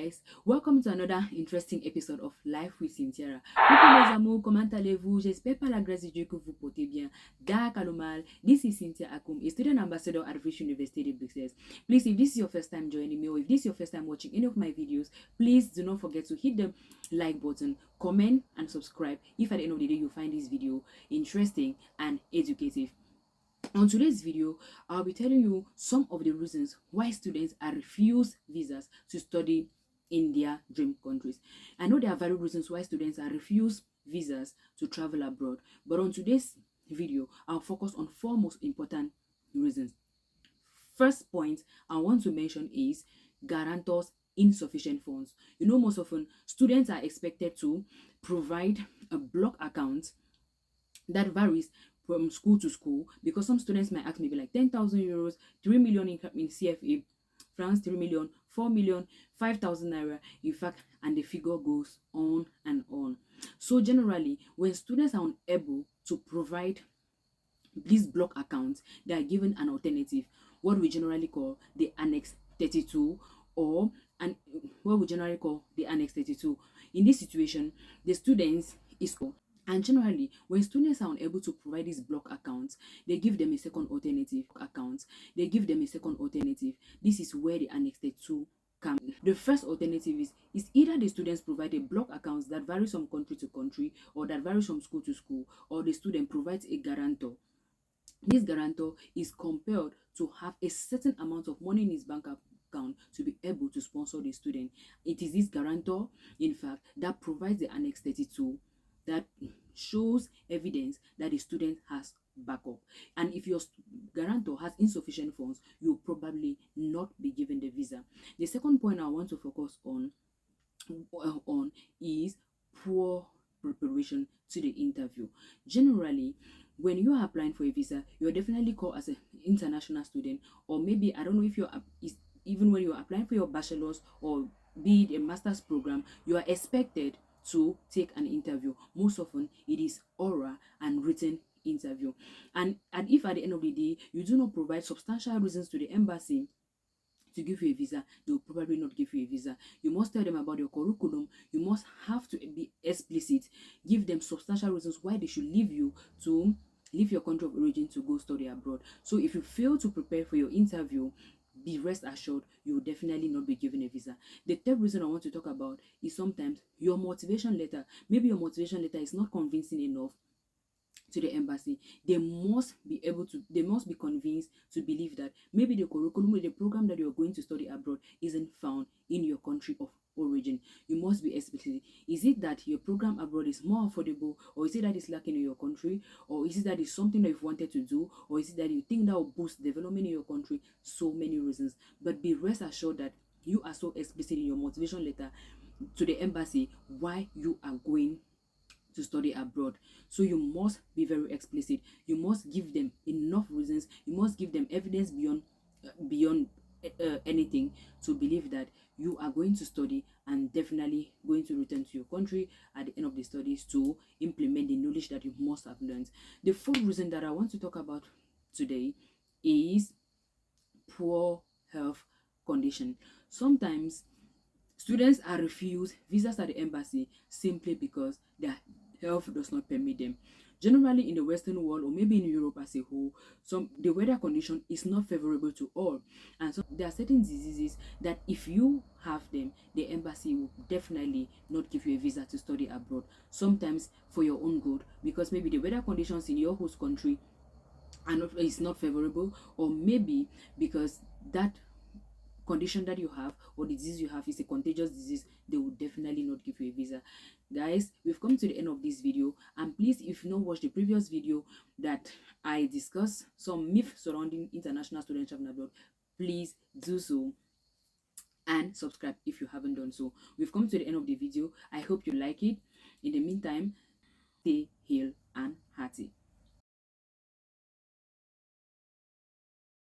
guys, welcome to another interesting episode of Life with Cynthia. Coucou mes amours, comment allez-vous? J'espère par la grâce de Dieu que vous portez bien. Dakalomal, this is Cynthia Akum, a student ambassador at British University de Bruxelles. Please, if this is your first time joining me or if this is your first time watching any of my videos, please do not forget to hit the like button, comment and subscribe if at the end of the day you find this video interesting and educative. On today's video, I'll be telling you some of the reasons why students are refused visas to study in their dream countries. I know there are various reasons why students are refused visas to travel abroad, but on today's video, I'll focus on four most important reasons. First point I want to mention is guarantors insufficient funds. You know, most often students are expected to provide a block account that varies from school to school, because some students might ask maybe like 10,000 euros, 3 million in CFA, France 3 million, 4 million, 5,000 naira, in fact, and the figure goes on and on. So generally, when students are unable to provide these block accounts, they are given an alternative, what we generally call the Annex 32, or and what we generally call the Annex 32. In this situation, the students is and generally, when students are unable to provide these block accounts, they give them a second alternative account. They give them a second alternative. This is where the Annex 32 comes. The first alternative is either the students provide a block accounts that varies from country to country, or that varies from school to school, or the student provides a guarantor. This guarantor is compelled to have a certain amount of money in his bank account to be able to sponsor the student. It is this guarantor, in fact, that provides the Annex 32, that shows evidence that the student has backup. And if your guarantor has insufficient funds, you'll probably not be given the visa. The second point I want to focus on is poor preparation to the interview. Generally, when you are applying for a visa, you're definitely called as an international student, or maybe I don't know if you're even when you're applying for your bachelor's or be it a master's program, you are expected to take an interview. Most often it is oral and written interview, and if at the end of the day you do not provide substantial reasons to the embassy to give you a visa, they will probably not give you a visa. You must tell them about your curriculum. You must have to be explicit, give them substantial reasons why they should leave you to leave your country of origin to go study abroad. So if you fail to prepare for your interview, be rest assured you will definitely not be given a visa. The third reason I want to talk about is sometimes your motivation letter. Maybe your motivation letter is not convincing enough to the embassy. They must be convinced to believe that maybe the curriculum, the program that you're going to study abroad isn't found in your country of origin. You must be explicit. Is it that your program abroad is more affordable, or is it that it's lacking in your country, or is it that it's something that you've wanted to do, or is it that you think that will boost development in your country? So many reasons, but be rest assured that you are so explicit in your motivation letter to the embassy why you are going to study abroad. So you must be very explicit. You must give them enough reasons. You must give them evidence beyond anything to believe that you are going to study and definitely going to return to your country at the end of the studies to implement the knowledge that you must have learned. The fourth reason that I want to talk about today is poor health condition. Sometimes students are refused visas at the embassy simply because their health does not permit them. Generally, in the Western world, or maybe in Europe as a whole, the weather condition is not favorable to all, and so there are certain diseases that if you have them, the embassy will definitely not give you a visa to study abroad. Sometimes for your own good, because maybe the weather conditions in your host country is not favorable, or maybe because that condition that you have or the disease you have is a contagious disease, they will definitely not give you a visa. Guys, we've come to the end of this video, and please, if you not watched the previous video that I discussed some myths surrounding international students traveling abroad, please do so and subscribe if you haven't done so. We've come to the end of the video. I hope you like it. In the meantime, stay healthy and hearty.